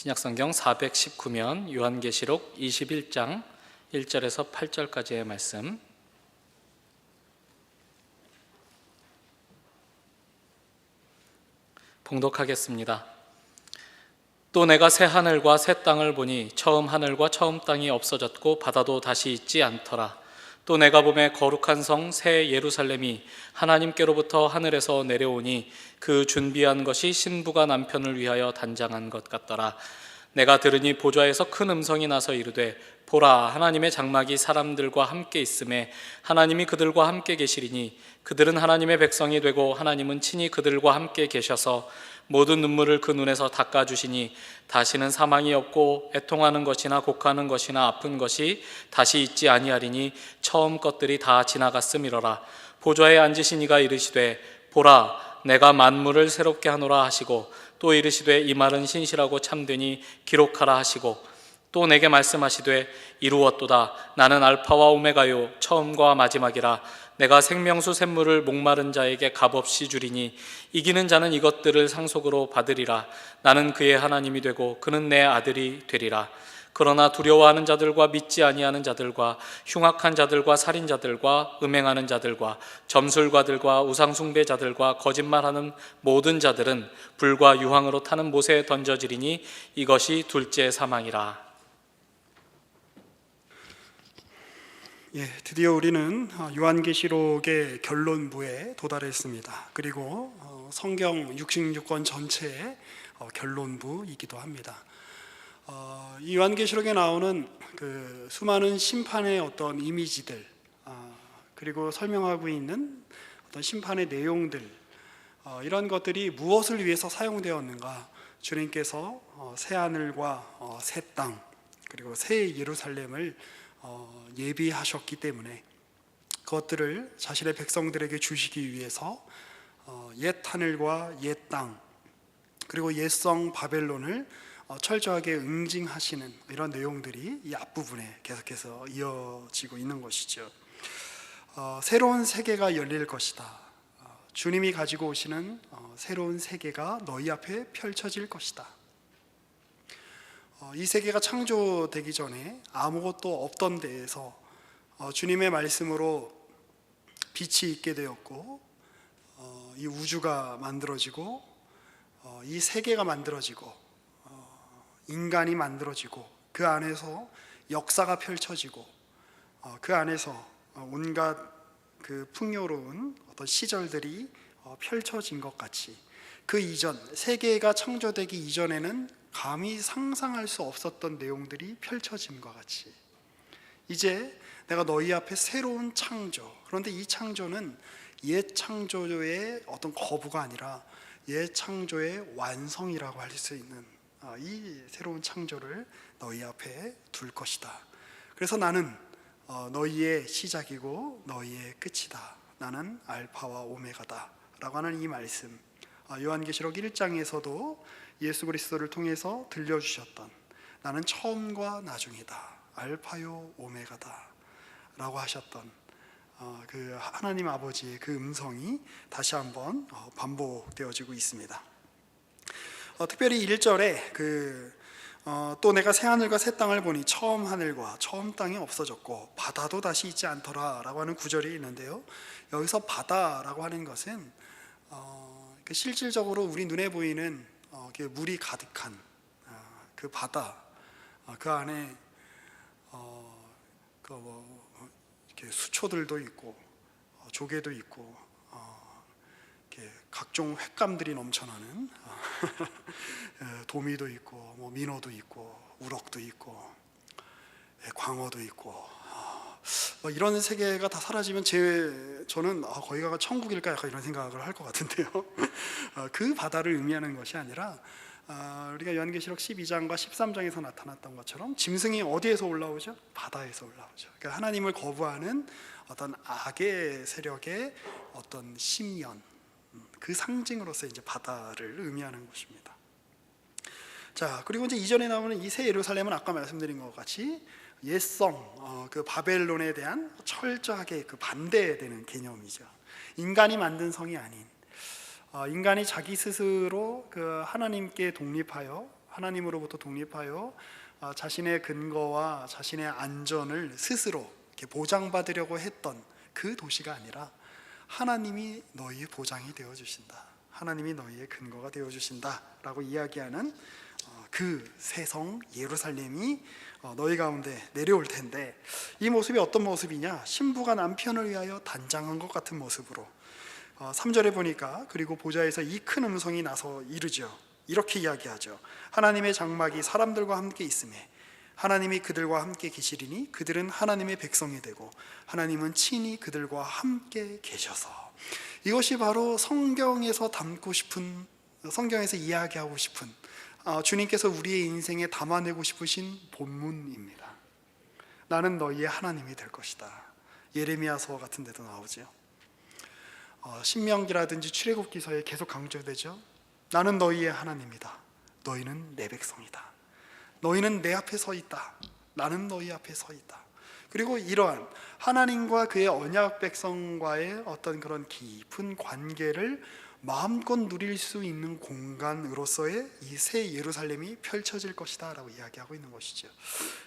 신약성경 419면 요한계시록 21장 1절에서 8절까지의 말씀, 봉독하겠습니다. 또 내가 새 하늘과 새 땅을 보니 처음 하늘과 처음 땅이 없어졌고 바다도 다시 있지 않더라. 또 내가 보매 거룩한 성 새 예루살렘이 하나님께로부터 하늘에서 내려오니 그 준비한 것이 신부가 남편을 위하여 단장한 것 같더라. 내가 들으니 보좌에서 큰 음성이 나서 이르되 보라, 하나님의 장막이 사람들과 함께 있음에 하나님이 그들과 함께 계시리니 그들은 하나님의 백성이 되고 하나님은 친히 그들과 함께 계셔서 모든 눈물을 그 눈에서 닦아주시니 다시는 사망이 없고 애통하는 것이나 곡하는 것이나 아픈 것이 다시 있지 아니하리니 처음 것들이 다 지나갔음이로라. 보좌에 앉으신 이가 이르시되 보라, 내가 만물을 새롭게 하노라 하시고 또 이르시되 이 말은 신실하고 참되니 기록하라 하시고 또 내게 말씀하시되 이루었도다. 나는 알파와 오메가요 처음과 마지막이라. 내가 생명수 샘물을 목마른 자에게 값없이 주리니 이기는 자는 이것들을 상속으로 받으리라. 나는 그의 하나님이 되고 그는 내 아들이 되리라. 그러나 두려워하는 자들과 믿지 아니하는 자들과 흉악한 자들과 살인자들과 음행하는 자들과 점술가들과 우상숭배자들과 거짓말하는 모든 자들은 불과 유황으로 타는 못에 던져지리니 이것이 둘째 사망이라. 드디어 우리는 요한계시록의 결론부에 도달했습니다. 그리고 성경 66권 전체의 결론부이기도 합니다. 이 요한계시록에 나오는 그 수많은 심판의 어떤 이미지들, 그리고 설명하고 있는 어떤 심판의 내용들, 이런 것들이 무엇을 위해서 사용되었는가? 주님께서 새 하늘과 새 땅, 그리고 새 예루살렘을 예비하셨기 때문에 그것들을 자신의 백성들에게 주시기 위해서 옛 하늘과 옛 땅, 그리고 옛성 바벨론을 철저하게 응징하시는 이런 내용들이 이 앞부분에 계속해서 이어지고 있는 것이죠. 새로운 세계가 열릴 것이다. 주님이 가지고 오시는 새로운 세계가 너희 앞에 펼쳐질 것이다. 이 세계가 창조되기 전에 아무것도 없던 데에서 주님의 말씀으로 빛이 있게 되었고, 이 우주가 만들어지고, 이 세계가 만들어지고, 인간이 만들어지고, 그 안에서 역사가 펼쳐지고, 그 안에서 온갖 그 풍요로운 어떤 시절들이 펼쳐진 것 같이, 그 이전, 세계가 창조되기 이전에는 감히 상상할 수 없었던 내용들이 펼쳐짐과 같이 이제 내가 너희 앞에 새로운 창조, 그런데 이 창조는 옛 창조의 어떤 거부가 아니라 옛 창조의 완성이라고 할 수 있는 이 새로운 창조를 너희 앞에 둘 것이다. 그래서 나는 너희의 시작이고 너희의 끝이다. 나는 알파와 오메가다 라고 하는 이 말씀, 요한계시록 1장에서도 예수 그리스도를 통해서 들려주셨던 나는 처음과 나중이다, 알파요 오메가다 라고 하셨던 그 하나님 아버지의 그 음성이 다시 한번 반복되어지고 있습니다. 특별히 1절에 또 내가 새 하늘과 새 땅을 보니 처음 하늘과 처음 땅이 없어졌고 바다도 다시 있지 않더라 라고 하는 구절이 있는데요, 여기서 바다라고 하는 것은 실질적으로 우리 눈에 보이는 물이 가득한 그 바다, 그 안에 이렇게 수초들도 있고 조개도 있고 이렇게 각종 횟감들이 넘쳐나는 도미도 있고 민어도 있고 우럭도 있고 광어도 있고 이런 세계가 다 사라지면 저는 거기가 천국일까 약간 이런 생각을 할 것 같은데요. 그 바다를 의미하는 것이 아니라 우리가 요한계시록 12장과 13장에서 나타났던 것처럼 짐승이 어디에서 올라오죠? 바다에서 올라오죠. 그러니까 하나님을 거부하는 어떤 악의 세력의 어떤 심연, 그 상징으로서 이제 바다를 의미하는 것입니다. 자, 그리고 이제 이전에 나오는 이 새 예루살렘은 아까 말씀드린 것 같이 옛성, 그 바벨론에 대한 철저하게 그 반대되는 개념이죠. 인간이 만든 성이 아닌, 인간이 자기 스스로 그 하나님께 독립하여 하나님으로부터 독립하여 자신의 근거와 자신의 안전을 스스로 이렇게 보장받으려고 했던 그 도시가 아니라 하나님이 너희의 보장이 되어 주신다, 하나님이 너희의 근거가 되어 주신다 라고 이야기하는 그 새 성 예루살렘이 너희 가운데 내려올 텐데, 이 모습이 어떤 모습이냐? 신부가 남편을 위하여 단장한 것 같은 모습으로 3절에 보니까 그리고 보좌에서 이 큰 음성이 나서 이르죠. 이렇게 이야기하죠. 하나님의 장막이 사람들과 함께 있음에 하나님이 그들과 함께 계시리니 그들은 하나님의 백성이 되고 하나님은 친히 그들과 함께 계셔서. 이것이 바로 성경에서 담고 싶은, 성경에서 이야기하고 싶은, 주님께서 우리의 인생에 담아내고 싶으신 본문입니다. 나는 너희의 하나님이 될 것이다. 예레미야서 같은 데도 나오죠. 신명기라든지 출애굽기서에 계속 강조되죠. 나는 너희의 하나님이다. 너희는 내 백성이다. 너희는 내 앞에 서 있다. 나는 너희 앞에 서 있다. 그리고 이러한 하나님과 그의 언약 백성과의 어떤 그런 깊은 관계를 마음껏 누릴 수 있는 공간으로서의 이 새 예루살렘이 펼쳐질 것이다 라고 이야기하고 있는 것이죠.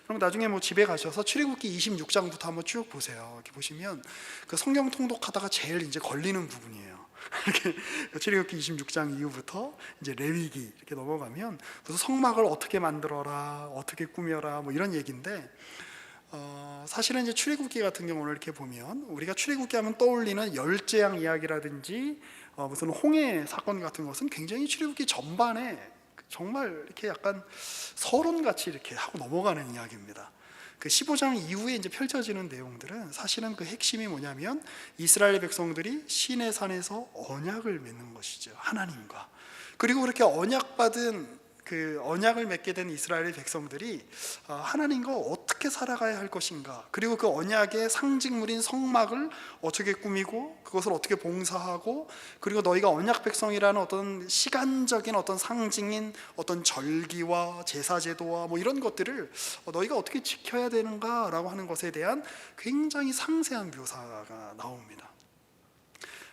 그럼 나중에 집에 가셔서 출애굽기 26장부터 한번 쭉 보세요. 이렇게 보시면 그 성경 통독하다가 제일 이제 걸리는 부분이에요. 이렇게 출애굽기 26장 이후부터 이제 레위기 이렇게 넘어가면 무슨 성막을 어떻게 만들어라, 어떻게 꾸며라, 뭐 이런 얘기인데, 사실은 이제 출애굽기 같은 경우를 이렇게 보면 우리가 출애굽기 하면 떠올리는 열재앙 이야기라든지 무슨 홍해 사건 같은 것은 굉장히 출애굽기 전반에 정말 이렇게 약간 서론같이 이렇게 하고 넘어가는 이야기입니다. 그 15장 이후에 이제 펼쳐지는 내용들은 사실은 그 핵심이 뭐냐면 이스라엘 백성들이 시내 산에서 언약을 맺는 것이죠, 하나님과. 그리고 그렇게 언약받은 그 언약을 맺게 된 이스라엘 백성들이 하나님과 어떻게 살아가야 할 것인가, 그리고 그 언약의 상징물인 성막을 어떻게 꾸미고 그것을 어떻게 봉사하고, 그리고 너희가 언약 백성이라는 어떤 시간적인 어떤 상징인 어떤 절기와 제사 제도와 뭐 이런 것들을 너희가 어떻게 지켜야 되는가라고 하는 것에 대한 굉장히 상세한 묘사가 나옵니다.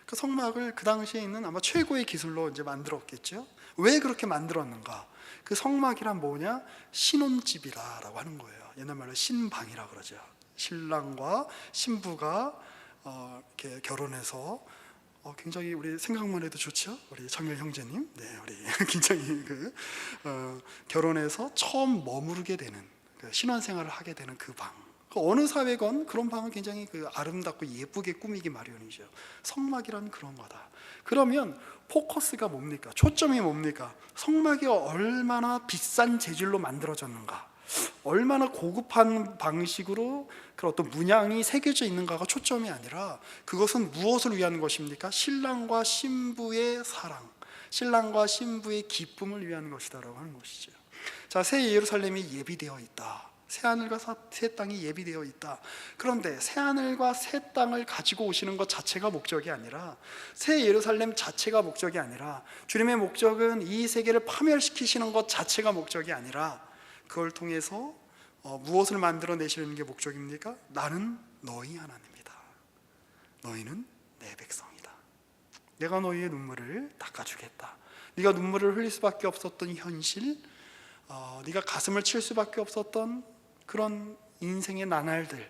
그 성막을 그 당시에 있는 아마 최고의 기술로 이제 만들었겠죠. 왜 그렇게 만들었는가? 그 성막이란 뭐냐? 신혼집이라고 하는 거예요. 옛날 말로 신방이라 그러죠. 신랑과 신부가 이렇게 결혼해서 굉장히 우리 생각만 해도 좋죠. 우리 정열 형제님, 네, 우리 굉장히 결혼해서 처음 머무르게 되는 그 신혼생활을 하게 되는 그 방. 어느 사회건 그런 방은 굉장히 아름답고 예쁘게 꾸미기 마련이죠. 성막이란 그런 거다. 그러면 포커스가 뭡니까? 초점이 뭡니까? 성막이 얼마나 비싼 재질로 만들어졌는가, 얼마나 고급한 방식으로 그 어떤 문양이 새겨져 있는가가 초점이 아니라 그것은 무엇을 위한 것입니까? 신랑과 신부의 사랑, 신랑과 신부의 기쁨을 위한 것이다라고 하는 것이죠. 자, 새 예루살렘이 예비되어 있다. 새하늘과 새 땅이 예비되어 있다. 그런데 새하늘과 새 땅을 가지고 오시는 것 자체가 목적이 아니라, 새 예루살렘 자체가 목적이 아니라, 주님의 목적은 이 세계를 파멸시키시는 것 자체가 목적이 아니라, 그걸 통해서 무엇을 만들어내시는 게 목적입니까? 나는 너희 하나님이다. 너희는 내 백성이다. 내가 너희의 눈물을 닦아주겠다. 네가 눈물을 흘릴 수밖에 없었던 현실, 네가 가슴을 칠 수밖에 없었던 그런 인생의 나날들,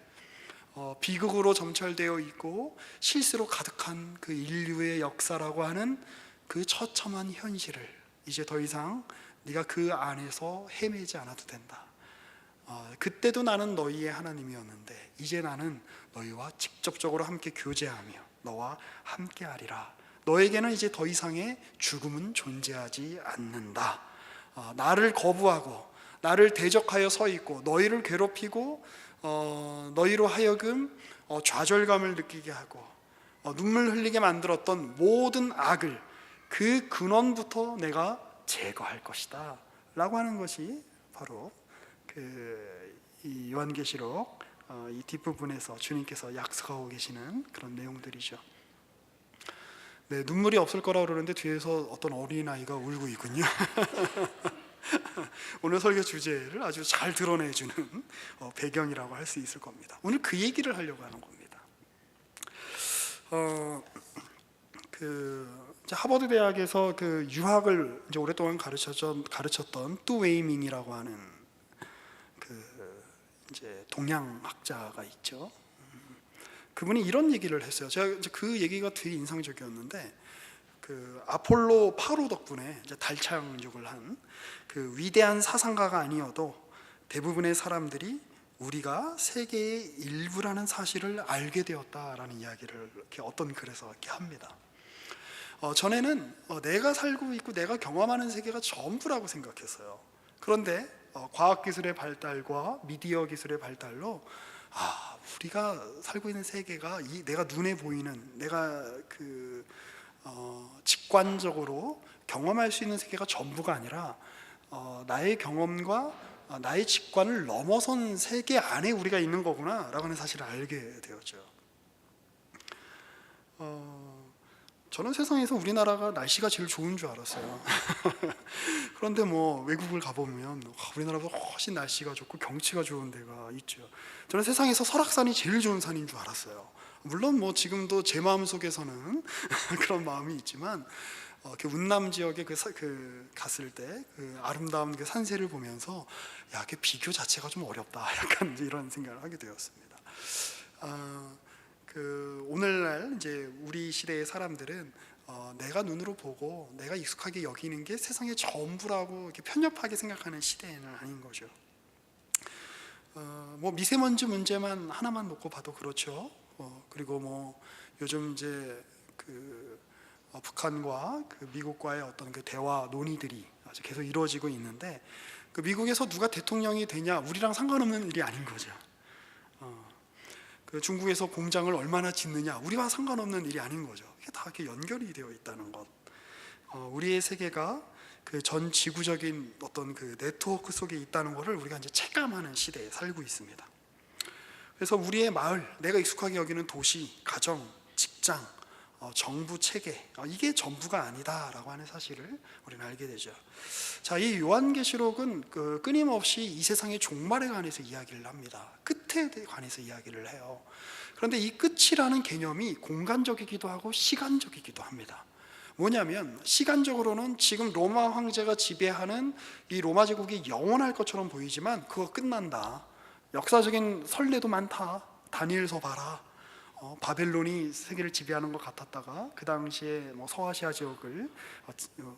비극으로 점철되어 있고 실수로 가득한 그 인류의 역사라고 하는 그 처참한 현실을 이제 더 이상 네가 그 안에서 헤매지 않아도 된다. 그때도 나는 너희의 하나님이었는데 이제 나는 너희와 직접적으로 함께 교제하며 너와 함께하리라. 너에게는 이제 더 이상의 죽음은 존재하지 않는다. 나를 거부하고 나를 대적하여 서 있고 너희를 괴롭히고 너희로 하여금 좌절감을 느끼게 하고 눈물 흘리게 만들었던 모든 악을 그 근원부터 내가 제거할 것이다 라고 하는 것이 바로 이 요한계시록 이 뒷부분에서 주님께서 약속하고 계시는 그런 내용들이죠. 네, 눈물이 없을 거라고 그러는데 뒤에서 어떤 어린아이가 울고 있군요. 오늘 설교 주제를 아주 잘 드러내주는 배경이라고 할 수 있을 겁니다. 오늘 그 얘기를 하려고 하는 겁니다. 이제 하버드 대학에서 그 유학을 이제 오랫동안 가르쳤던 뚜웨이밍이라고 하는 그 이제 동양학자가 있죠. 그분이 이런 얘기를 했어요. 제가 이제 그 얘기가 되게 인상적이었는데, 그 아폴로 8호 덕분에 이제 달 착륙을 한 그 위대한 사상가가 아니어도 대부분의 사람들이 우리가 세계의 일부라는 사실을 알게 되었다라는 이야기를 이렇게 어떤 글에서 이렇게 합니다. 전에는 내가 살고 있고 내가 경험하는 세계가 전부라고 생각했어요. 그런데 과학기술의 발달과 미디어 기술의 발달로 우리가 살고 있는 세계가 내가 눈에 보이는, 내가 직관적으로 경험할 수 있는 세계가 전부가 아니라 나의 경험과 나의 직관을 넘어선 세계 안에 우리가 있는 거구나 라고 하는 사실을 알게 되었죠. 저는 세상에서 우리나라가 날씨가 제일 좋은 줄 알았어요. 그런데 뭐 외국을 가보면 우리나라보다 훨씬 날씨가 좋고 경치가 좋은 데가 있죠. 저는 세상에서 설악산이 제일 좋은 산인 줄 알았어요. 물론 뭐 지금도 제 마음 속에서는 그런 마음이 있지만, 그 운남 지역에 갔을 때 그 아름다운 그 산세를 보면서 그 비교 자체가 좀 어렵다, 약간 이런 생각을 하게 되었습니다. 오늘날 이제 우리 시대의 사람들은 내가 눈으로 보고 내가 익숙하게 여기는 게 세상의 전부라고 이렇게 편협하게 생각하는 시대는 아닌 거죠. 뭐 미세먼지 문제만 하나만 놓고 봐도 그렇죠. 그리고 뭐 요즘 이제 북한과 미국과의 어떤 그 대화 논의들이 아주 계속 이루어지고 있는데, 그 미국에서 누가 대통령이 되냐 우리랑 상관없는 일이 아닌 거죠. 그 중국에서 공장을 얼마나 짓느냐 우리와 상관없는 일이 아닌 거죠. 이게 다 이렇게 연결이 되어 있다는 것. 우리의 세계가 그 전 지구적인 어떤 그 네트워크 속에 있다는 것을 우리가 이제 체감하는 시대에 살고 있습니다. 그래서 우리의 마을, 내가 익숙하게 여기는 도시, 가정, 직장, 정부 체계, 이게 전부가 아니다라고 하는 사실을 우리는 알게 되죠. 자, 이 요한계시록은 끊임없이 이 세상의 종말에 관해서 이야기를 합니다. 끝에 관해서 이야기를 해요. 그런데 이 끝이라는 개념이 공간적이기도 하고 시간적이기도 합니다. 뭐냐면 시간적으로는 지금 로마 황제가 지배하는 이 로마 제국이 영원할 것처럼 보이지만 그거 끝난다. 역사적인 선례도 많다. 다니엘서 봐라. 바벨론이 세계를 지배하는 것 같았다가 그 당시에 뭐 서아시아 지역을,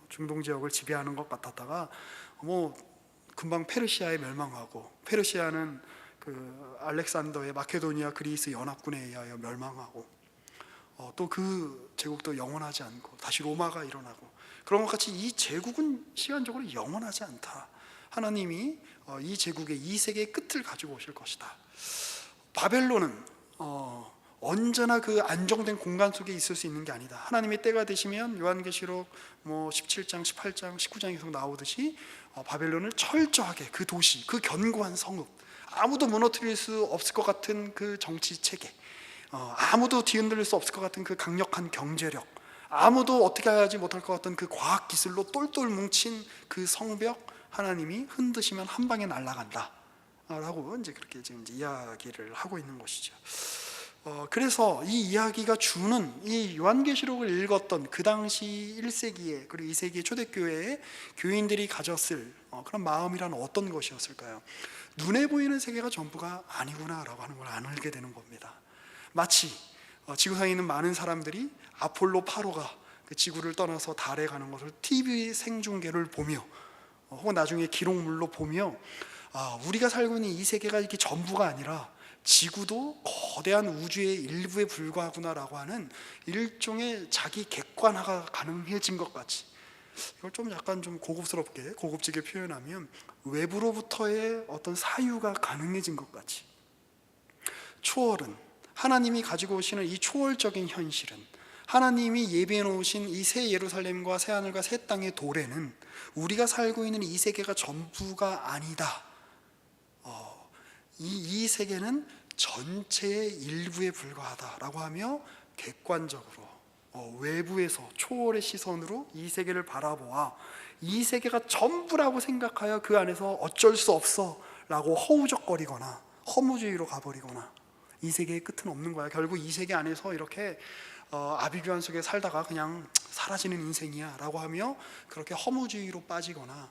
중동 지역을 지배하는 것 같았다가 뭐 금방 페르시아에 멸망하고, 페르시아는 그 알렉산더의 마케도니아 그리스 연합군에 의하여 멸망하고, 또 그 제국도 영원하지 않고 다시 로마가 일어나고, 그런 것 같이 이 제국은 시간적으로 영원하지 않다. 하나님이 이 제국의 이 세계의 끝을 가지고 오실 것이다. 바벨론은 언제나 그 안정된 공간 속에 있을 수 있는 게 아니다. 하나님의 때가 되시면 요한계시록 뭐 17장, 18장, 19장에 계속 나오듯이 바벨론을 철저하게 그 도시, 그 견고한 성읍, 아무도 무너뜨릴 수 없을 것 같은 그 정치 체계, 아무도 뒤흔들 수 없을 것 같은 그 강력한 경제력, 아무도 어떻게 하지 못할 것 같은 그 과학 기술로 똘똘 뭉친 그 성벽, 하나님이 흔드시면 한 방에 날아간다 라고 이제 그렇게 지금 이제 이야기를 하고 있는 것이죠. 그래서 이 이야기가 주는, 이 요한계시록을 읽었던 그 당시 1세기에 그리고 2세기의 초대교회의 교인들이 가졌을 그런 마음이란 어떤 것이었을까요? 눈에 보이는 세계가 전부가 아니구나라고 하는 걸 알게 되는 겁니다. 마치 지구상에 있는 많은 사람들이 아폴로 8호가 그 지구를 떠나서 달에 가는 것을 TV 생중계를 보며 혹은 나중에 기록물로 보며 우리가 살고 있는 이 세계가 이렇게 전부가 아니라 지구도 거대한 우주의 일부에 불과하구나라고 하는 일종의 자기 객관화가 가능해진 것 같이, 이걸 좀 약간 좀 고급스럽게 고급지게 표현하면 외부로부터의 어떤 사유가 가능해진 것 같이, 초월은 하나님이 가지고 오시는 이 초월적인 현실은, 하나님이 예비해 놓으신 이 새 예루살렘과 새 하늘과 새 땅의 도래는 우리가 살고 있는 이 세계가 전부가 아니다. 이 세계는 전체의 일부에 불과하다라고 하며 객관적으로 외부에서 초월의 시선으로 이 세계를 바라보아 이 세계가 전부라고 생각하여 그 안에서 어쩔 수 없어 라고 허우적거리거나 허무주의로 가버리거나 이 세계의 끝은 없는 거야. 결국 이 세계 안에서 이렇게 아비규환 속에 살다가 그냥 사라지는 인생이야 라고 하며 그렇게 허무주의로 빠지거나,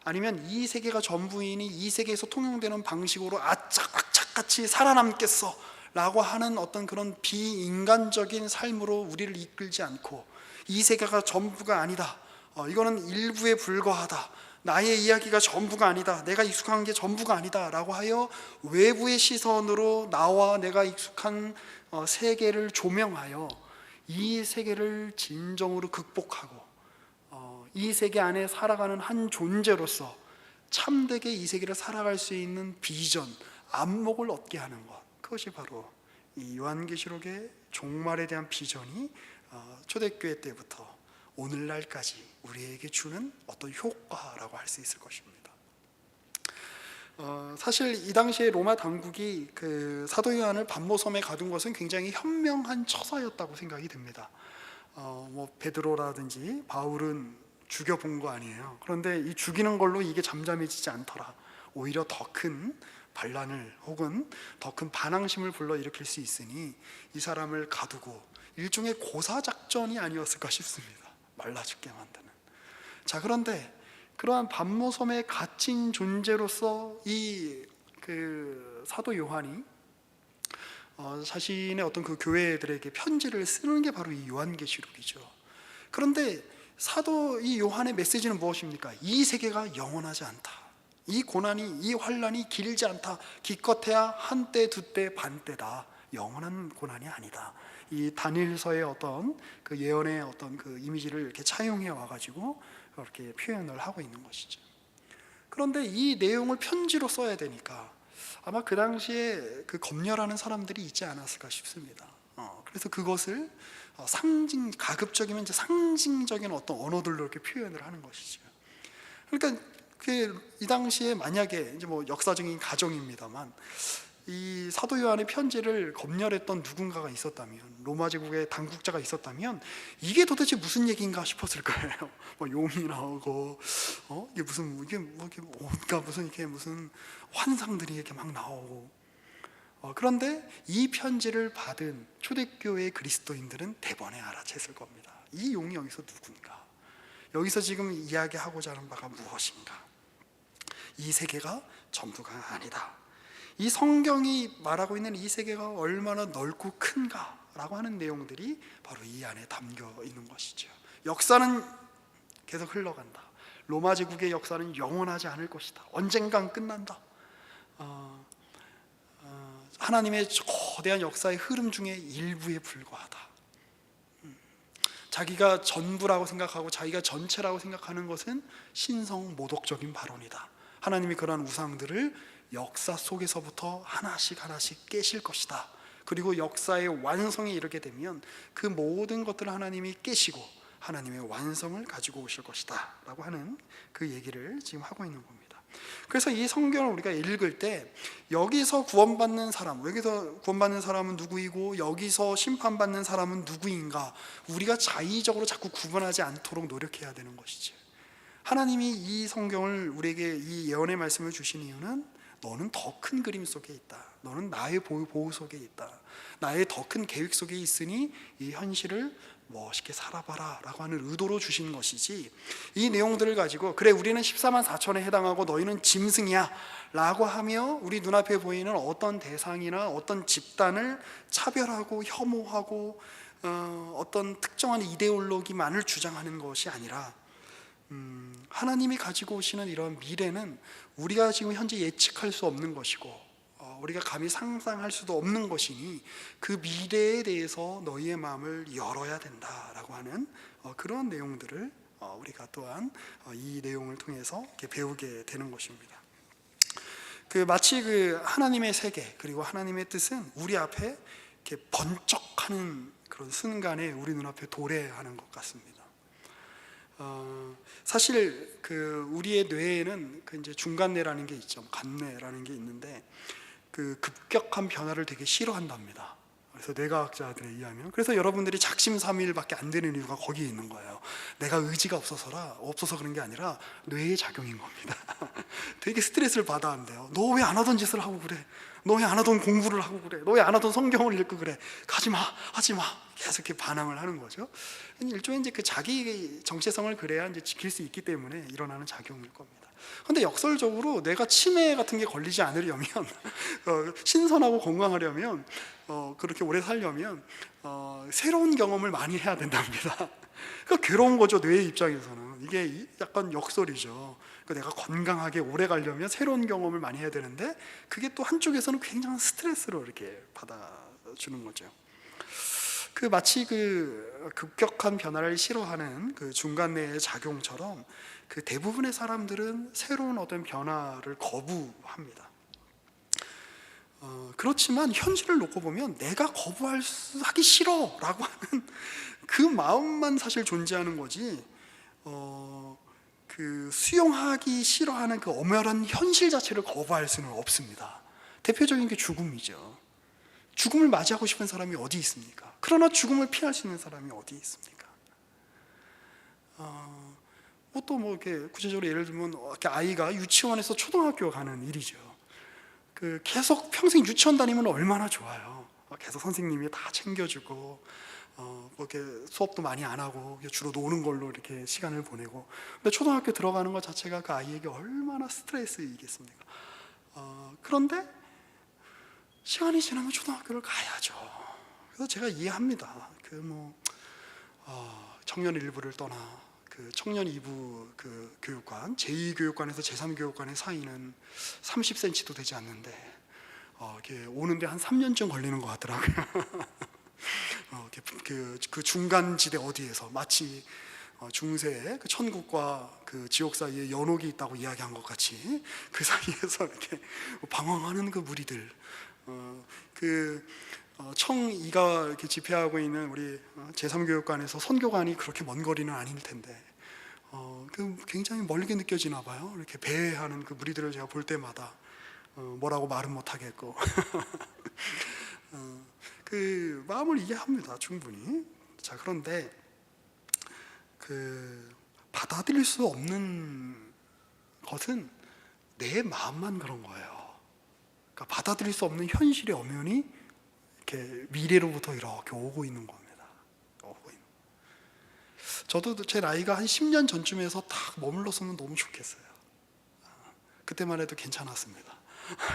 아니면 이 세계가 전부이니 이 세계에서 통용되는 방식으로 악착같이 살아남겠어 라고 하는 어떤 그런 비인간적인 삶으로 우리를 이끌지 않고, 이 세계가 전부가 아니다, 이거는 일부에 불과하다, 나의 이야기가 전부가 아니다, 내가 익숙한 게 전부가 아니다 라고 하여 외부의 시선으로 나와 내가 익숙한 세계를 조명하여 이 세계를 진정으로 극복하고 이 세계 안에 살아가는 한 존재로서 참되게 이 세계를 살아갈 수 있는 비전, 안목을 얻게 하는 것, 그것이 바로 이 요한계시록의 종말에 대한 비전이 초대교회 때부터 오늘날까지 우리에게 주는 어떤 효과라고 할 수 있을 것입니다. 사실 이 당시에 로마 당국이 그 사도 요한을 반모섬에 가둔 것은 굉장히 현명한 처사였다고 생각이 됩니다. 뭐 베드로라든지 바울은 죽여본 거 아니에요. 그런데 이 죽이는 걸로 이게 잠잠해지지 않더라. 오히려 더 큰 반란을 혹은 더 큰 반항심을 불러일으킬 수 있으니 이 사람을 가두고 일종의 고사작전이 아니었을까 싶습니다. 말라 죽게 만드는. 자, 그런데 그러한 반모섬에 갇힌 존재로서 이 그 사도 요한이 자신의 어떤 그 교회들에게 편지를 쓰는 게 바로 이 요한계시록이죠. 그런데 사도 이 요한의 메시지는 무엇입니까? 이 세계가 영원하지 않다. 이 고난이, 이 환란이 길지 않다. 기껏해야 한때, 두때, 반때다. 영원한 고난이 아니다. 이 다니엘서의 어떤 그 예언의 어떤 그 이미지를 이렇게 차용해 와가지고 그렇게 표현을 하고 있는 것이죠. 그런데 이 내용을 편지로 써야 되니까 아마 그 당시에 그 검열하는 사람들이 있지 않았을까 싶습니다. 그래서 그것을 가급적이면 이제 상징적인 어떤 언어들로 이렇게 표현을 하는 것이죠. 그러니까 이 당시에 만약에 이제 뭐 역사적인 가정입니다만 이 사도 요한의 편지를 검열했던 누군가가 있었다면, 로마 제국의 당국자가 있었다면 이게 도대체 무슨 얘기인가 싶었을 거예요. 뭐 용이 나오고 이게 무슨 온갖 무슨 환상들이 이렇게 막 나오고. 그런데 이 편지를 받은 초대교회의 그리스도인들은 대번에 알아챘을 겁니다. 이 용이 여기서 누군가? 여기서 지금 이야기하고자 하는 바가 무엇인가? 이 세계가 전부가 아니다. 이 성경이 말하고 있는 이 세계가 얼마나 넓고 큰가라고 하는 내용들이 바로 이 안에 담겨 있는 것이죠. 역사는 계속 흘러간다. 로마 제국의 역사는 영원하지 않을 것이다. 언젠간 끝난다. 하나님의 거대한 역사의 흐름 중에 일부에 불과하다. 자기가 전부라고 생각하고 자기가 전체라고 생각하는 것은 신성모독적인 발언이다. 하나님이 그러한 우상들을 역사 속에서부터 하나씩 깨실 것이다. 그리고 역사의 완성에 이르게 되면 그 모든 것들을 하나님이 깨시고 하나님의 완성을 가지고 오실 것이다 라고 하는 그 얘기를 지금 하고 있는 겁니다. 그래서 이 성경을 우리가 읽을 때 여기서 구원받는 사람은 누구이고 여기서 심판받는 사람은 누구인가, 우리가 자의적으로 자꾸 구분하지 않도록 노력해야 되는 것이죠. 하나님이 이 성경을 우리에게 이 예언의 말씀을 주신 이유는 너는 더 큰 그림 속에 있다. 너는 나의 보호 속에 있다. 나의 더 큰 계획 속에 있으니 이 현실을 멋있게 살아봐라 라고 하는 의도로 주신 것이지, 이 내용들을 가지고 그래 우리는 14만 4천에 해당하고 너희는 짐승이야 라고 하며 우리 눈앞에 보이는 어떤 대상이나 어떤 집단을 차별하고 혐오하고 어떤 특정한 이데올로기만을 주장하는 것이 아니라 하나님이 가지고 오시는 이런 미래는 우리가 지금 현재 예측할 수 없는 것이고 우리가 감히 상상할 수도 없는 것이니 그 미래에 대해서 너희의 마음을 열어야 된다라고 하는 그런 내용들을 우리가 또한 이 내용을 통해서 이렇게 배우게 되는 것입니다. 마치 하나님의 세계 그리고 하나님의 뜻은 우리 앞에 이렇게 번쩍하는 그런 순간에 우리 눈앞에 도래하는 것 같습니다. 사실 우리의 뇌에는 이제 중간뇌라는 게 있죠. 간뇌라는 게 있는데 급격한 변화를 되게 싫어한답니다. 그래서 뇌과학자들에 의하면, 그래서 여러분들이 작심삼일밖에 안 되는 이유가 거기에 있는 거예요. 내가 의지가 없어서 그런 게 아니라 뇌의 작용인 겁니다. 되게 스트레스를 받아 한대요. 너 왜 안 하던 짓을 하고 그래? 너 왜 안 하던 공부를 하고 그래? 너 왜 안 하던 성경을 읽고 그래? 가지 마, 하지 마. 계속 이렇게 반항을 하는 거죠. 일종의 이제 그 자기 정체성을 그래야 이제 지킬 수 있기 때문에 일어나는 작용일 겁니다. 근데 역설적으로 내가 치매 같은 게 걸리지 않으려면 신선하고 건강하려면 그렇게 오래 살려면 새로운 경험을 많이 해야 된답니다. 그러니까 괴로운 거죠, 뇌의 입장에서는. 이게 약간 역설이죠. 그러니까 내가 건강하게 오래 가려면 새로운 경험을 많이 해야 되는데 그게 또 한쪽에서는 굉장한 스트레스로 이렇게 받아주는 거죠. 그 마치 그 급격한 변화를 싫어하는 그 중간뇌의 작용처럼 그 대부분의 사람들은 새로운 어떤 변화를 거부합니다. 그렇지만 현실을 놓고 보면 내가 하기 싫어라고 하는 그 마음만 사실 존재하는 거지. 그 수용하기 싫어하는 그 엄연한 현실 자체를 거부할 수는 없습니다. 대표적인 게 죽음이죠. 죽음을 맞이하고 싶은 사람이 어디 있습니까? 그러나 죽음을 피할 수 있는 사람이 어디 있습니까? 또 이렇게 구체적으로 예를 들면 이렇게 아이가 유치원에서 초등학교 가는 일이죠. 그 계속 평생 유치원 다니면 얼마나 좋아요. 계속 선생님이 다 챙겨주고 이렇게 수업도 많이 안 하고 주로 노는 걸로 이렇게 시간을 보내고. 근데 초등학교 들어가는 것 자체가 그 아이에게 얼마나 스트레스이겠습니까? 그런데 시간이 지나면 초등학교를 가야죠. 그래서 제가 이해합니다. 청년 일부를 떠나 그 청년 2부 그 교육관, 제2교육관에서 제3교육관의 사이는 30cm도 되지 않는데 이렇게 오는데 한 3년쯤 걸리는 것 같더라고요. 그 중간 지대 어디에서 마치 중세에 그 천국과 그 지옥 사이에 연옥이 있다고 이야기한 것 같이 그 사이에서 이렇게 방황하는 그 무리들, 청이가 이렇게 집회하고 있는 우리 제3교육관에서 선교관이 그렇게 먼 거리는 아닐 텐데 굉장히 멀게 느껴지나 봐요. 이렇게 배회하는 그 무리들을 제가 볼 때마다 뭐라고 말은 못 하겠고 그 마음을 이해합니다, 충분히. 자, 그런데 받아들일 수 없는 것은 내 마음만 그런 거예요. 그러니까 받아들일 수 없는 현실의 엄연히 이렇게 미래로부터 이렇게 오고 있는 겁니다. 저도 제 나이가 한 10년 전쯤에서 딱 머물렀으면 너무 좋겠어요. 그때만 해도 괜찮았습니다.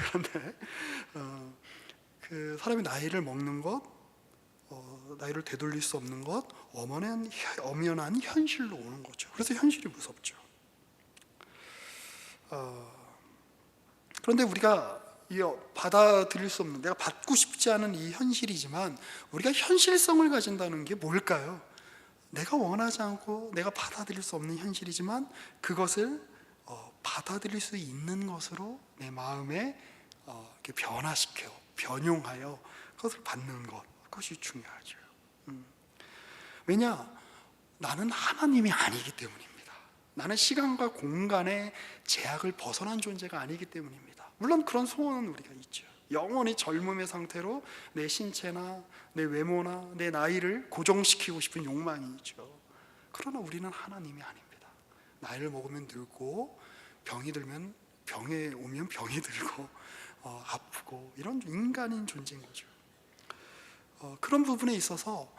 그런데 그 사람이 나이를 먹는 것, 나이를 되돌릴 수 없는 것, 엄연한 현실로 오는 거죠. 그래서 현실이 무섭죠. 그런데 우리가 받아들일 수 없는, 내가 받고 싶지 않은 이 현실이지만 우리가 현실성을 가진다는 게 뭘까요? 내가 원하지 않고 내가 받아들일 수 없는 현실이지만 그것을 받아들일 수 있는 것으로 내 마음에 이렇게 변용하여 그것을 받는 것, 그것이 중요하죠. 왜냐? 나는 하나님이 아니기 때문입니다. 나는 시간과 공간의 제약을 벗어난 존재가 아니기 때문입니다. 물론 그런 소원은 우리가 있죠. 영원히 젊음의 상태로 내 신체나 내 외모나 내 나이를 고정시키고 싶은 욕망이 있죠. 그러나 우리는 하나님이 아닙니다. 나이를 먹으면 늙고 병에 오면 병이 들고 아프고 이런 인간인 존재인 거죠. 그런 부분에 있어서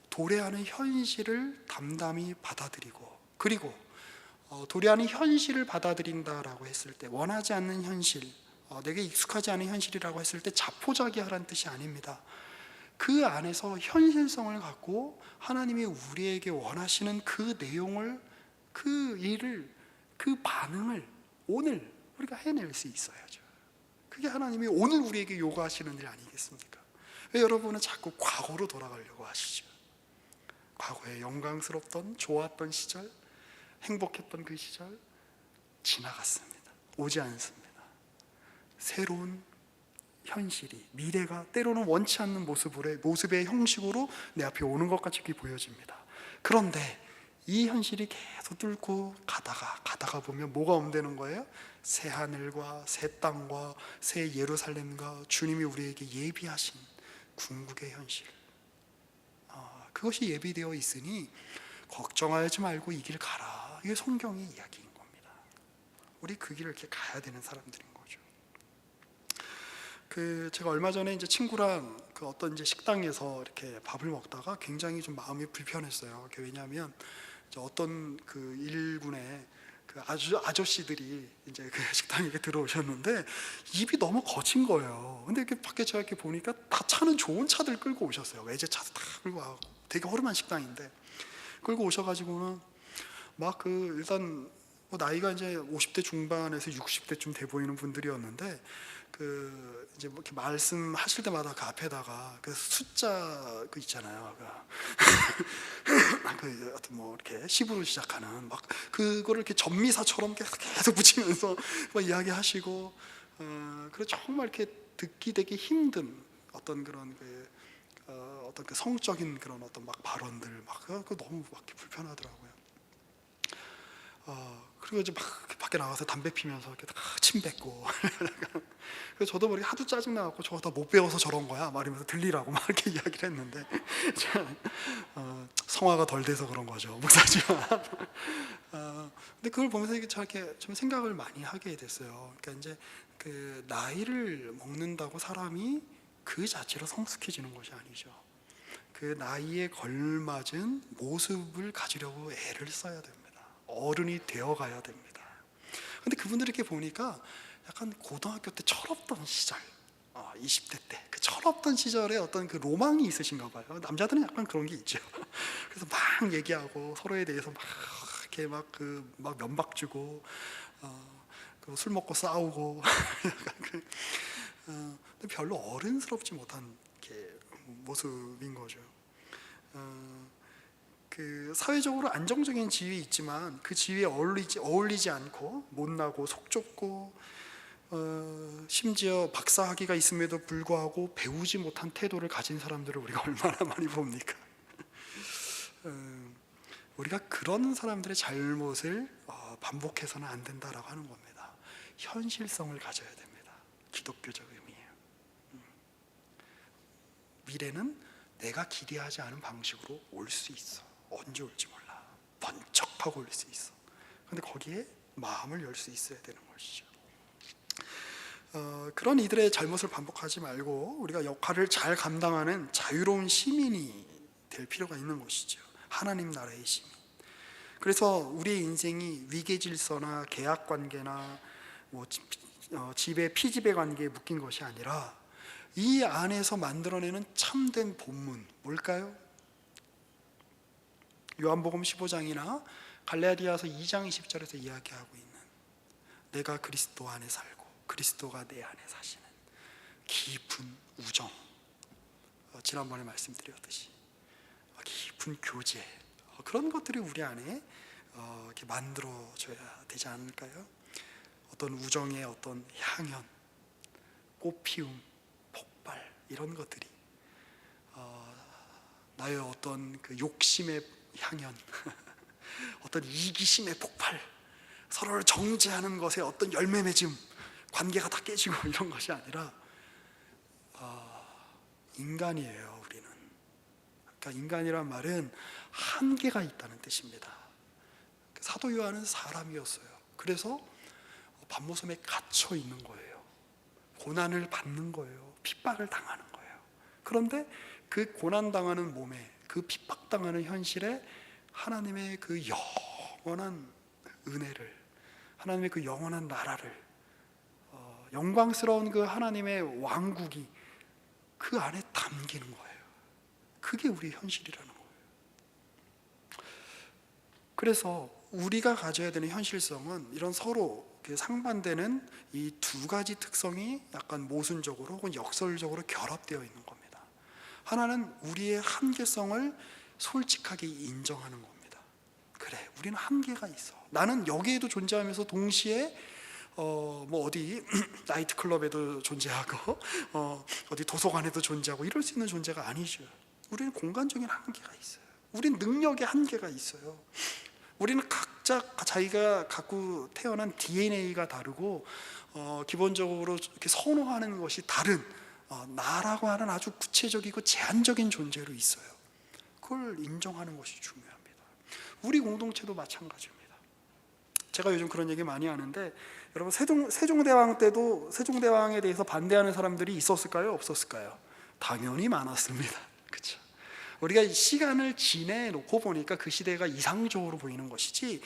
도래하는 현실을 담담히 받아들이고, 그리고 도래하는 현실을 받아들인다라고 했을 때 원하지 않는 현실, 내게 익숙하지 않은 현실이라고 했을 때 자포자기하라는 뜻이 아닙니다. 그 안에서 현실성을 갖고 하나님이 우리에게 원하시는 그 내용을, 그 일을, 그 반응을 오늘 우리가 해낼 수 있어야죠. 그게 하나님이 오늘 우리에게 요구하시는 일 아니겠습니까? 왜 여러분은 자꾸 과거로 돌아가려고 하시죠? 과거에 영광스럽던, 좋았던 시절, 행복했던 그 시절 지나갔습니다. 오지 않습니다. 새로운 현실이, 미래가 때로는 원치 않는 모습의 형식으로 내 앞에 오는 것 같이 보여집니다. 그런데 이 현실이 계속 뚫고 가다가 보면 뭐가 온다는 거예요? 새 하늘과 새 땅과 새 예루살렘과 주님이 우리에게 예비하신 궁극의 현실, 그것이 예비되어 있으니 걱정하지 말고 이 길 가라. 이게 성경의 이야기인 겁니다. 우리 그 길을 이렇게 가야 되는 사람들인 거죠. 제가 얼마 전에 이제 친구랑 그 어떤 이제 식당에서 이렇게 밥을 먹다가 굉장히 좀 마음이 불편했어요. 왜냐하면 이제 어떤 그 일군의 그 아저씨들이 이제 그 식당에 들어오셨는데 입이 너무 거친 거예요. 근데 이렇게 밖에 제가 이렇게 보니까 다 차는 좋은 차들 끌고 오셨어요. 외제차도 다 끌고 와고 되게 허름한 식당인데 끌고 오셔가지고는 막 일단 뭐 나이가 이제 50대 중반에서 60대쯤 돼 보이는 분들이었는데 이제 뭐 이렇게 말씀하실 때마다 그 앞에다가 그 숫자 그 있잖아요. 어떤 뭐 이렇게 10으로 시작하는 막 그거를 이렇게 전미사처럼 계속 붙이면서 막 이야기하시고 그리고 정말 이렇게 듣기 되게 힘든 어떤 그런 어떤 그 성적인 그런 어떤 막 발언들 막 그거 너무 막 불편하더라고요. 그리고 이제 막 밖에 나가서 담배 피면서 이렇게 침 뱉고 그래서 저도 모르게 하도 짜증 나갖고 저거 다 못 배워서 저런 거야 말이면서 들리라고 막 이렇게 이야기를 했는데 성화가 덜 돼서 그런 거죠, 목사지만. 근데 그걸 보면서 이렇게 좀 생각을 많이 하게 됐어요. 그러니까 이제 그 나이를 먹는다고 사람이 그 자체로 성숙해지는 것이 아니죠. 그 나이에 걸맞은 모습을 가지려고 애를 써야 됩니다. 어른이 되어가야 됩니다. 근데 그분들 이렇게 보니까 약간 고등학교 때 철없던 시절, 20대 때 그 철없던 시절에 어떤 그 로망이 있으신가 봐요. 남자들은 약간 그런 게 있죠. 그래서 막 얘기하고 서로에 대해서 막 이렇게 막 면박 주고 술 먹고 싸우고 근데 별로 어른스럽지 못한 모습인 거죠. 그 사회적으로 안정적인 지위에 있지만 그 지위에 어울리지 않고 못나고 속 좁고 심지어 박사 학위가 있음에도 불구하고 배우지 못한 태도를 가진 사람들을 우리가 얼마나 많이 봅니까? 우리가 그런 사람들의 잘못을 반복해서는 안 된다라고 하는 겁니다. 현실성을 가져야 됩니다. 기독교적 의미예요. 미래는 내가 기대하지 않은 방식으로 올 수 있어. 언제 올지 몰라. 번쩍하고 올 수 있어. 근데 거기에 마음을 열 수 있어야 되는 것이죠. 그런 이들의 잘못을 반복하지 말고 우리가 역할을 잘 감당하는 자유로운 시민이 될 필요가 있는 것이죠. 하나님 나라의 시민. 그래서 우리의 인생이 위계 질서나 계약 관계나 뭐 지배 피지배 관계에 묶인 것이 아니라 이 안에서 만들어내는 참된 본문 뭘까요? 요한복음 15장이나 갈라디아서 2장 20절에서 이야기하고 있는 내가 그리스도 안에 살고 그리스도가 내 안에 사시는 깊은 우정, 지난번에 말씀드렸듯이 깊은 교제, 그런 것들이 우리 안에 이렇게 만들어져야 되지 않을까요? 어떤 우정의 어떤 향연, 꽃피움, 폭발 이런 것들이 나의 어떤 그 욕심의 향연, 어떤 이기심의 폭발, 서로를 정죄하는 것에 어떤 열매 맺음, 관계가 다 깨지고 이런 것이 아니라 인간이에요. 우리는. 그러니까 인간이란 말은 한계가 있다는 뜻입니다. 사도 요한은 사람이었어요. 그래서 밤모섬에 갇혀 있는 거예요. 고난을 받는 거예요. 핍박을 당하는 거예요. 그런데 그 고난당하는 몸에, 그 핍박당하는 현실에 하나님의 그 영원한 은혜를, 하나님의 그 영원한 나라를, 영광스러운 그 하나님의 왕국이 그 안에 담기는 거예요. 그게 우리의 현실이라는 거예요. 그래서 우리가 가져야 되는 현실성은 이런 서로 상반되는 이 두 가지 특성이 약간 모순적으로 혹은 역설적으로 결합되어 있는 겁니다. 하나는 우리의 한계성을 솔직하게 인정하는 겁니다. 그래, 우리는 한계가 있어. 나는 여기에도 존재하면서 동시에 뭐 어디 나이트클럽에도 존재하고 어디 도서관에도 존재하고 이럴 수 있는 존재가 아니죠. 우리는 공간적인 한계가 있어요. 우리는 능력의 한계가 있어요. 우리는 각자 자기가 갖고 태어난 DNA가 다르고 기본적으로 이렇게 선호하는 것이 다른 나라고 하는 아주 구체적이고 제한적인 존재로 있어요. 그걸 인정하는 것이 중요합니다. 우리 공동체도 마찬가지입니다. 제가 요즘 그런 얘기 많이 하는데, 여러분 세종대왕 때도 세종대왕에 대해서 반대하는 사람들이 있었을까요? 없었을까요? 당연히 많았습니다. 그렇죠? 우리가 시간을 지내놓고 보니까 그 시대가 이상적으로 보이는 것이지,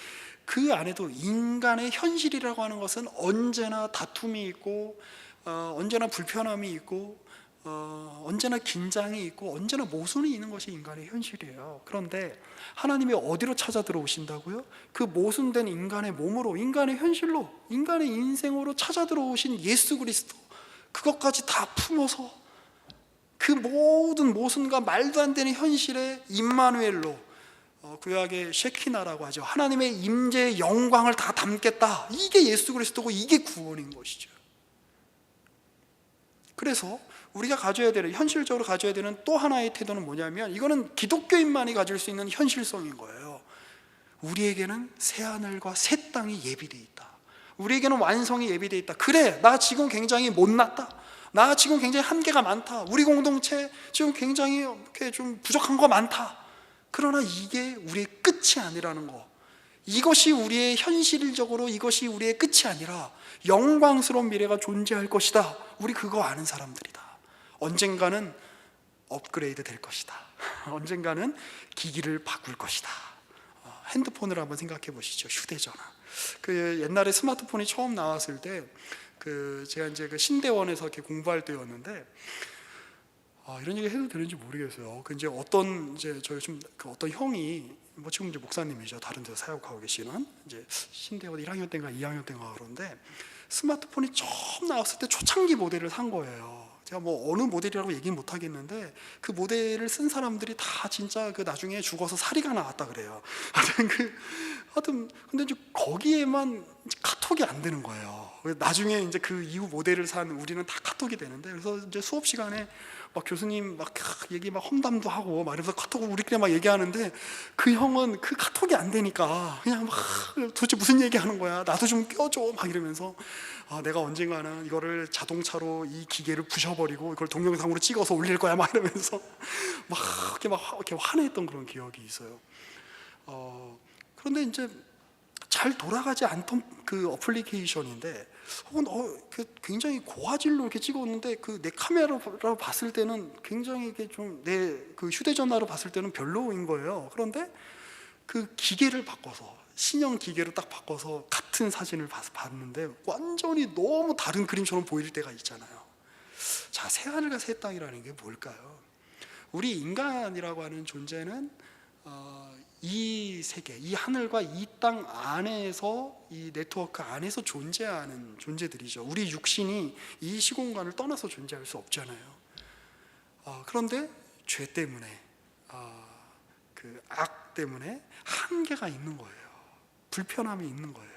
그 안에도 인간의 현실이라고 하는 것은 언제나 다툼이 있고, 언제나 불편함이 있고, 언제나 긴장이 있고, 언제나 모순이 있는 것이 인간의 현실이에요. 그런데 하나님이 어디로 찾아 들어오신다고요? 그 모순된 인간의 몸으로, 인간의 현실로, 인간의 인생으로 찾아 들어오신 예수 그리스도, 그것까지 다 품어서 그 모든 모순과 말도 안 되는 현실의 임마누엘로, 구약의 셰키나라고 하죠. 하나님의 임재의 영광을 다 담겠다. 이게 예수 그리스도고, 이게 구원인 것이죠. 그래서 우리가 가져야 되는, 현실적으로 가져야 되는 또 하나의 태도는 뭐냐면, 이거는 기독교인만이 가질 수 있는 현실성인 거예요. 우리에게는 새하늘과 새 땅이 예비되어 있다. 우리에게는 완성이 예비되어 있다. 그래, 나 지금 굉장히 못났다. 나 지금 굉장히 한계가 많다. 우리 공동체 지금 굉장히 이렇게 좀 부족한 거 많다. 그러나 이게 우리의 끝이 아니라는 거, 이것이 우리의 현실적으로 이것이 우리의 끝이 아니라 영광스러운 미래가 존재할 것이다. 우리 그거 아는 사람들이다. 언젠가는 업그레이드 될 것이다. 언젠가는 기기를 바꿀 것이다. 핸드폰을 한번 생각해 보시죠. 휴대전화. 그 옛날에 스마트폰이 처음 나왔을 때, 제가 이제 그 신대원에서 이렇게 공부할 때였는데, 이런 얘기 해도 되는지 모르겠어요. 그 이제 어떤 저희 좀 어떤 형이, 뭐 지금 이제 목사님이죠. 다른 데서 사역하고 계시는, 이제 신대원 1학년 때인가 2학년 때인가 그런데, 스마트폰이 처음 나왔을 때 초창기 모델을 산 거예요. 제가 뭐 어느 모델이라고 얘기는 못 하겠는데, 그 모델을 쓴 사람들이 다 진짜 그 나중에 죽어서 사리가 나왔다 그래요. 하여튼 근데 이제 거기에만 카톡이 안 되는 거예요. 나중에 이제 그 이후 모델을 산 우리는 다 카톡이 되는데, 그래서 이제 수업 시간에 막 교수님 막 얘기 막 험담도 하고 막 이러면서 카톡을 우리끼리 막 얘기하는데, 그 형은 그 카톡이 안 되니까 그냥 막 도대체 무슨 얘기하는 거야, 나도 좀 껴줘 막 이러면서, 내가 언젠가는 이거를 자동차로 이 기계를 부셔버리고 이걸 동영상으로 찍어서 올릴 거야 막 이러면서 막 이렇게 화냈던 그런 기억이 있어요. 그런데 이제 잘 돌아가지 않던 그 어플리케이션인데, 혹은 굉장히 고화질로 이렇게 찍었는데, 내 카메라로 봤을 때는 굉장히 이게 좀, 내 그 휴대전화로 봤을 때는 별로인 거예요. 그런데 그 기계를 바꿔서, 신형 기계로 딱 바꿔서 같은 사진을 봤는데 완전히 너무 다른 그림처럼 보일 때가 있잖아요. 자, 새하늘과 새 땅이라는 게 뭘까요? 우리 인간이라고 하는 존재는 이 세계, 이 하늘과 이 땅 안에서, 이 네트워크 안에서 존재하는 존재들이죠. 우리 육신이 이 시공간을 떠나서 존재할 수 없잖아요. 그런데 죄 때문에, 그 악 때문에 한계가 있는 거예요. 불편함이 있는 거예요.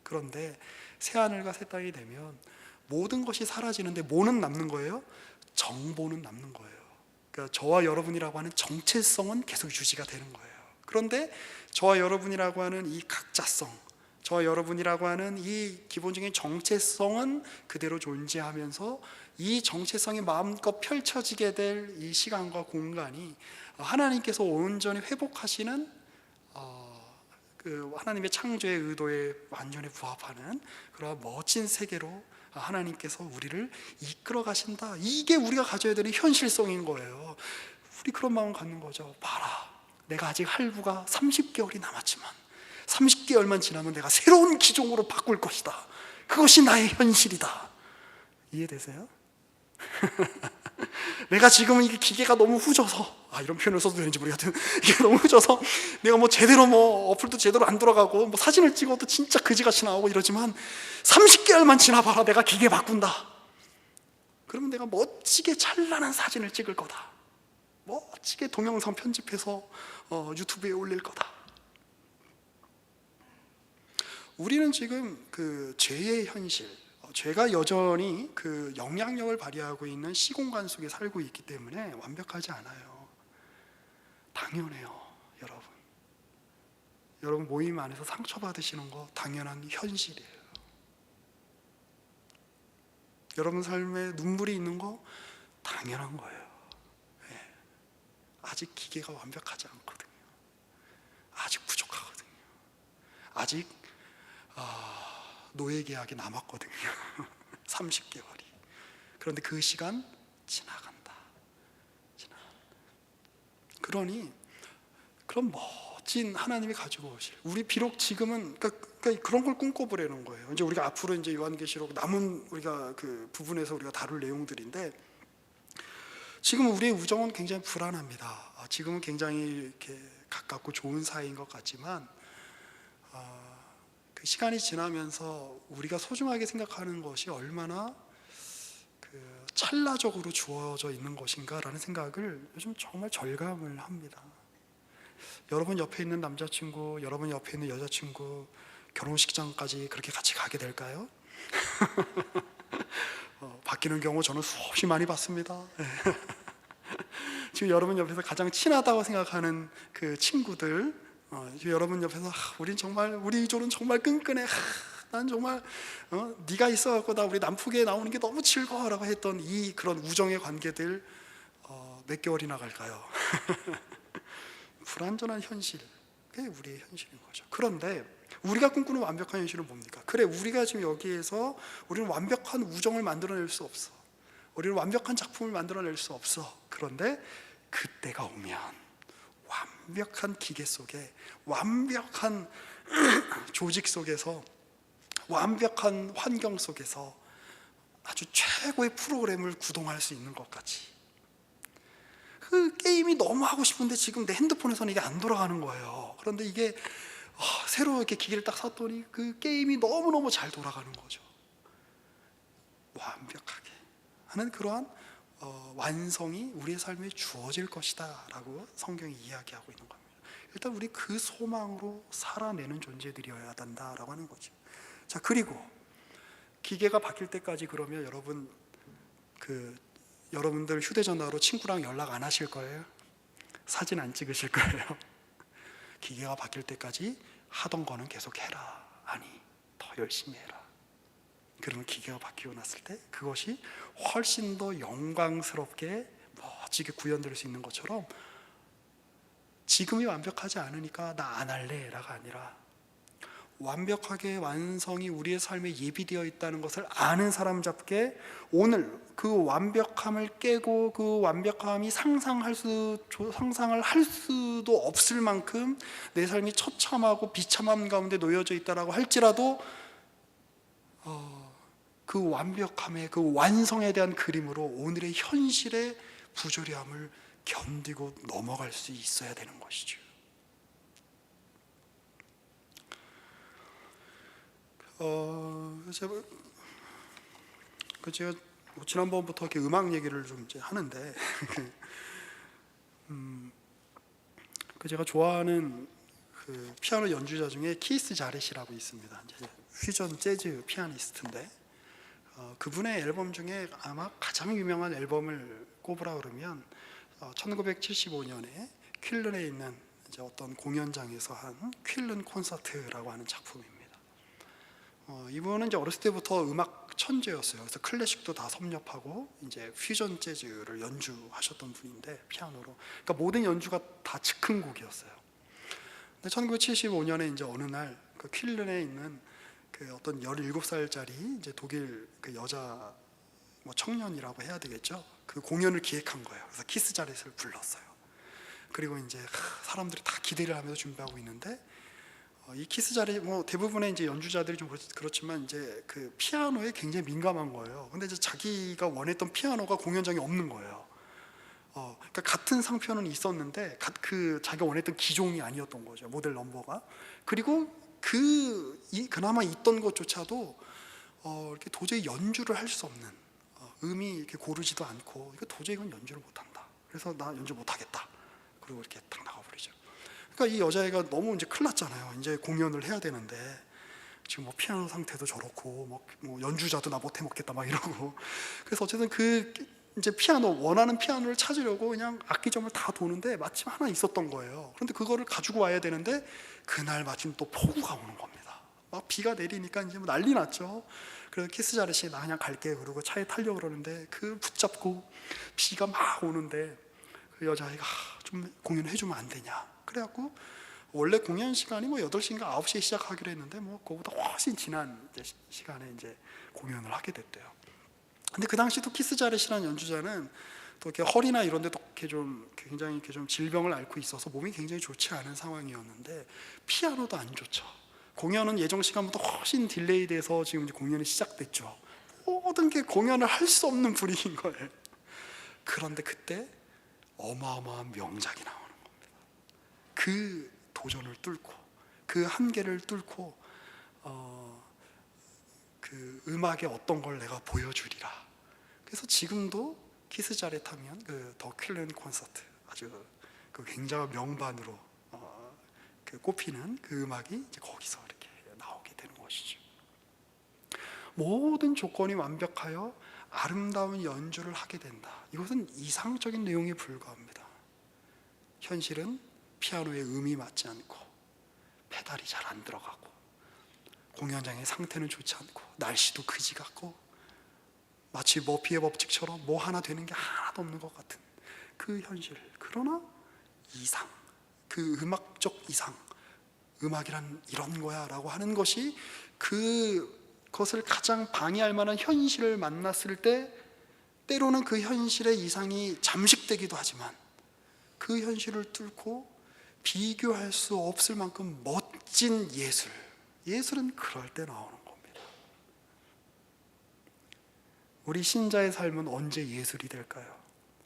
그런데 새하늘과 새 땅이 되면 모든 것이 사라지는데 뭐는 남는 거예요? 정보는 남는 거예요. 그러니까 저와 여러분이라고 하는 정체성은 계속 유지가 되는 거예요. 그런데 저와 여러분이라고 하는 이 각자성, 저와 여러분이라고 하는 이 기본적인 정체성은 그대로 존재하면서, 이 정체성이 마음껏 펼쳐지게 될 이 시간과 공간이 하나님께서 온전히 회복하시는, 그 하나님의 창조의 의도에 완전히 부합하는 그러한 멋진 세계로 하나님께서 우리를 이끌어 가신다. 이게 우리가 가져야 되는 현실성인 거예요. 우리 그런 마음 갖는 거죠. 봐라, 내가 아직 할부가 30개월이 남았지만 30개월만 지나면 내가 새로운 기종으로 바꿀 것이다. 그것이 나의 현실이다. 이해되세요? 내가 지금 이게 기계가 너무 후져서, 이런 표현을 써도 되는지 모르겠어요. 이게 너무 후져서 내가 뭐 제대로 어플도 제대로 안 돌아가고 뭐 사진을 찍어도 진짜 그지같이 나오고 이러지만, 30개월만 지나봐라, 내가 기계 바꾼다. 그러면 내가 멋지게 찬란한 사진을 찍을 거다. 멋지게 동영상 편집해서 유튜브에 올릴 거다. 우리는 지금 그 죄의 현실, 죄가 여전히 그 영향력을 발휘하고 있는 시공간 속에 살고 있기 때문에 완벽하지 않아요. 당연해요, 여러분. 여러분 모임 안에서 상처받으시는 거 당연한 현실이에요. 여러분 삶에 눈물이 있는 거 당연한 거예요. 네. 아직 기계가 완벽하지 않거든요. 아직 부족하거든요. 아직 노예 계약이 남았거든요. 30개월이. 그런데 그 시간 지나간다. 그러니 그런 멋진 하나님이 가지고 오실, 우리 비록 지금은 그러니까 그런 걸 꿈꿔보려는 거예요. 이제 우리가 앞으로 이제 요한계시록 남은 우리가 그 부분에서 우리가 다룰 내용들인데, 지금 우리의 우정은 굉장히 불안합니다. 지금은 굉장히 이렇게 가깝고 좋은 사이인 것 같지만 그 시간이 지나면서 우리가 소중하게 생각하는 것이 얼마나 그 찰나적으로 주어져 있는 것인가라는 생각을 요즘 정말 절감을 합니다. 여러분 옆에 있는 남자친구, 여러분 옆에 있는 여자친구 결혼식장까지 그렇게 같이 가게 될까요? 바뀌는 경우 저는 수없이 많이 봤습니다. 지금 여러분 옆에서 가장 친하다고 생각하는 그 친구들, 지금 여러분 옆에서 우린 정말, 우리 조는 정말 끈끈해, 난 정말 네가 있어갖고 나 우리 남북에 나오는 게 너무 즐거워라고 했던 이 그런 우정의 관계들 몇 개월이나 갈까요? 불완전한 현실, 그게 우리의 현실인 거죠. 그런데 우리가 꿈꾸는 완벽한 현실은 뭡니까? 그래, 우리가 지금 여기에서 우리는 완벽한 우정을 만들어낼 수 없어, 우리는 완벽한 작품을 만들어낼 수 없어. 그런데 그때가 오면 완벽한 기계 속에, 완벽한 조직 속에서, 완벽한 환경 속에서 아주 최고의 프로그램을 구동할 수 있는 것 같이, 그 게임이 너무 하고 싶은데 지금 내 핸드폰에서는 이게 안 돌아가는 거예요. 그런데 이게 새로 이렇게 기계를 딱 샀더니 그 게임이 너무너무 잘 돌아가는 거죠. 완벽하게 하는 그러한 완성이 우리의 삶에 주어질 것이다 라고 성경이 이야기하고 있는 겁니다. 일단 우리 그 소망으로 살아내는 존재들이어야 된다라고 하는 거죠. 자, 그리고 기계가 바뀔 때까지 그러면 여러분들 휴대전화로 친구랑 연락 안 하실 거예요? 사진 안 찍으실 거예요? 기계가 바뀔 때까지 하던 거는 계속 해라. 아니, 더 열심히 해라. 그러면 기계가 바뀌고 났을 때 그것이 훨씬 더 영광스럽게 멋지게 구현될 수 있는 것처럼, 지금이 완벽하지 않으니까 나 안 할래 라가 아니라, 완벽하게 완성이 우리의 삶에 예비되어 있다는 것을 아는 사람답게 오늘 그 완벽함을 깨고, 그 완벽함이 상상을 할 수도 없을 만큼 내 삶이 처참하고 비참함 가운데 놓여져 있다라고 할지라도 그 완벽함의, 그 완성에 대한 그림으로 오늘의 현실의 부조리함을 견디고 넘어갈 수 있어야 되는 것이죠. 제가 지난번부터 이렇게 음악 얘기를 좀 이제 하는데 제가 좋아하는 그 피아노 연주자 중에 키스 자렛이라고 있습니다. 이제 퓨전 재즈 피아니스트인데 그분의 앨범 중에 아마 가장 유명한 앨범을 꼽으라 그러면 1975년에 퀼른에 있는 이제 어떤 공연장에서 한 퀼른 콘서트라고 하는 작품입니다. 이분은 이제 어렸을 때부터 음악 천재였어요. 그래서 클래식도 다 섭렵하고 이제 퓨전 재즈를 연주하셨던 분인데, 피아노로. 그러니까 모든 연주가 다 즉흥곡이었어요. 근데 1975년에 이제 어느 날 그 퀼른에 있는 그 어떤 17살짜리 이제 독일 그 여자 청년이라고 해야 되겠죠. 그 공연을 기획한 거예요. 그래서 키스 자렛을 불렀어요. 그리고 이제 사람들이 다 기대를 하면서 준비하고 있는데 이 키스 자렛 대부분의 이제 연주자들이 좀 그렇지만 이제 그 피아노에 굉장히 민감한 거예요. 근데 이제 자기가 원했던 피아노가 공연장에 없는 거예요. 그러니까 같은 상표는 있었는데 그 자기가 원했던 기종이 아니었던 거죠, 모델 넘버가. 그리고 그나마 있던 것조차도 이렇게 도저히 연주를 할 수 없는, 음이 이렇게 고르지도 않고, 이거 도저히 이건 연주를 못한다. 그래서 나 연주 못하겠다. 그리고 이렇게 딱 나가버리죠. 그러니까 이 여자애가 너무 이제 큰일 났잖아요. 이제 공연을 해야 되는데 지금 피아노 상태도 저렇고 연주자도 나 못해 먹겠다 막 이러고. 그래서 어쨌든 이제 원하는 피아노를 찾으려고 그냥 악기점을 다 도는데 마침 하나 있었던 거예요. 그런데 그거를 가지고 와야 되는데 그날 마침 또 폭우가 오는 겁니다. 막 비가 내리니까 이제 난리 났죠. 그래서 키스 자렛이 나 그냥 갈게 그러고 차에 타려고 그러는데 붙잡고 비가 막 오는데 그 여자애가 좀 공연을 해주면 안 되냐. 그래갖고 원래 공연 시간이 뭐 8시인가 9시에 시작하기로 했는데 뭐 그거보다 훨씬 지난 이제 시간에 이제 공연을 하게 됐대요. 근데 그 당시도 키스 자렛이라는 연주자는 또 이렇게 허리나 이런 데도 이렇게 좀 굉장히 이렇게 좀 질병을 앓고 있어서 몸이 굉장히 좋지 않은 상황이었는데 피아노도 안 좋죠. 공연은 예정 시간보다 훨씬 딜레이 돼서 지금 이제 공연이 시작됐죠. 모든 게 공연을 할 수 없는 분위기인 거예요. 그런데 그때 어마어마한 명작이 나오는 겁니다. 그 도전을 뚫고 그 한계를 뚫고 그 음악의 어떤 걸 내가 보여주리라. 그래서 지금도 키스 자렛 하면 그 더 퀼런 콘서트 아주 그 굉장한 명반으로 그 꼽히는 그 음악이 이제 거기서 이렇게 나오게 되는 것이죠. 모든 조건이 완벽하여 아름다운 연주를 하게 된다. 이것은 이상적인 내용에 불과합니다. 현실은 피아노의 음이 맞지 않고 페달이 잘 안 들어가고 공연장의 상태는 좋지 않고 날씨도 그지 같고 마치 머피의 법칙처럼 뭐 하나 되는 게 하나도 없는 것 같은 그 현실. 그러나 이상, 그 음악적 이상, 음악이란 이런 거야 라고 하는 것이 그것을 가장 방해할 만한 현실을 만났을 때 때로는 그 현실의 이상이 잠식되기도 하지만 그 현실을 뚫고 비교할 수 없을 만큼 멋진 예술, 예술은 그럴 때 나오는 겁니다. 우리 신자의 삶은 언제 예술이 될까요?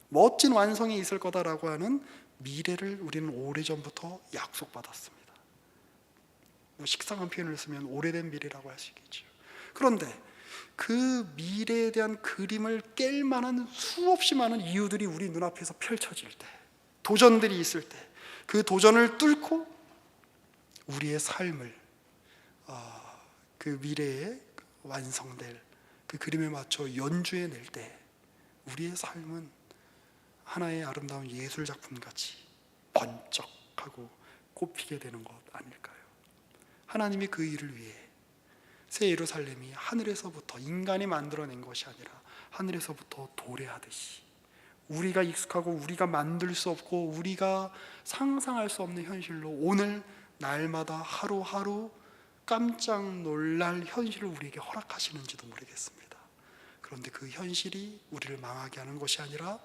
멋진 완성이 있을 거다라고 하는 미래를 우리는 오래전부터 약속받았습니다. 뭐 식상한 표현을 쓰면 오래된 미래라고 할 수 있겠죠. 그런데 그 미래에 대한 그림을 깰 만한 수없이 많은 이유들이 우리 눈앞에서 펼쳐질 때, 도전들이 있을 때, 그 도전을 뚫고 우리의 삶을 그 미래에 완성될 그 그림에 맞춰 연주해낼 때 우리의 삶은 하나의 아름다운 예술 작품같이 번쩍하고 꽃피게 되는 것 아닐까요? 하나님이 그 일을 위해 새 예루살렘이 하늘에서부터 인간이 만들어낸 것이 아니라 하늘에서부터 도래하듯이 우리가 익숙하고 우리가 만들 수 없고 우리가 상상할 수 없는 현실로 오늘 날마다 하루하루 깜짝 놀랄 현실을 우리에게 허락하시는지도 모르겠습니다. 그런데 그 현실이 우리를 망하게 하는 것이 아니라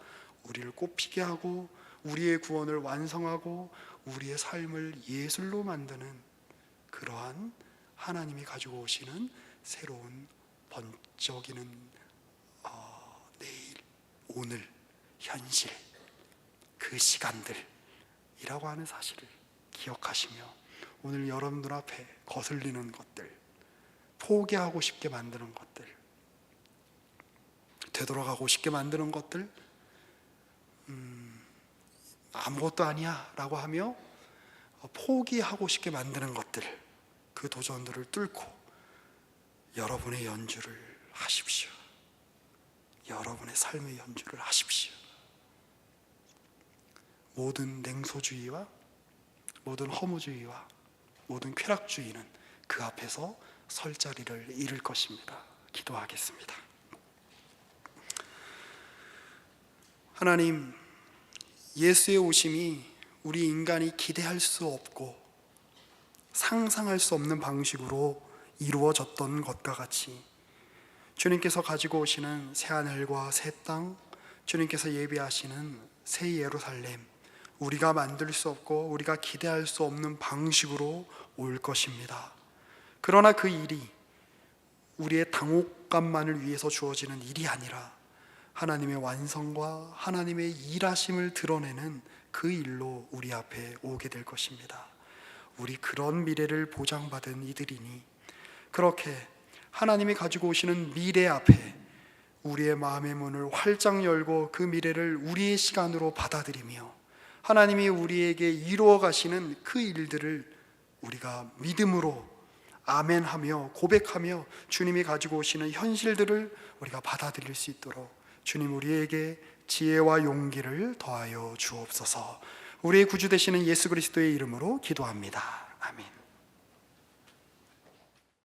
우리를 꽃피게 하고 우리의 구원을 완성하고 우리의 삶을 예술로 만드는 그러한 하나님이 가지고 오시는 새로운 번쩍이는 내일, 오늘, 현실, 그 시간들이라고 하는 사실을 기억하시며 오늘 여러분들 앞에 거슬리는 것들, 포기하고 싶게 만드는 것들, 되돌아가고 싶게 만드는 것들, 아무것도 아니야 라고 하며 포기하고 싶게 만드는 것들, 그 도전들을 뚫고 여러분의 연주를 하십시오. 여러분의 삶의 연주를 하십시오. 모든 냉소주의와 모든 허무주의와 모든 쾌락주의는 그 앞에서 설 자리를 잃을 것입니다. 기도하겠습니다. 하나님, 예수의 오심이 우리 인간이 기대할 수 없고 상상할 수 없는 방식으로 이루어졌던 것과 같이 주님께서 가지고 오시는 새하늘과 새 땅, 주님께서 예비하시는 새 예루살렘, 우리가 만들 수 없고 우리가 기대할 수 없는 방식으로 올 것입니다. 그러나 그 일이 우리의 당혹감만을 위해서 주어지는 일이 아니라 하나님의 완성과 하나님의 일하심을 드러내는 그 일로 우리 앞에 오게 될 것입니다. 우리 그런 미래를 보장받은 이들이니 그렇게 하나님이 가지고 오시는 미래 앞에 우리의 마음의 문을 활짝 열고 그 미래를 우리의 시간으로 받아들이며 하나님이 우리에게 이루어 가시는 그 일들을 우리가 믿음으로 아멘하며 고백하며 주님이 가지고 오시는 현실들을 우리가 받아들일 수 있도록 주님 우리에게 지혜와 용기를 더하여 주옵소서. 우리의 구주 되시는 예수 그리스도의 이름으로 기도합니다. 아멘.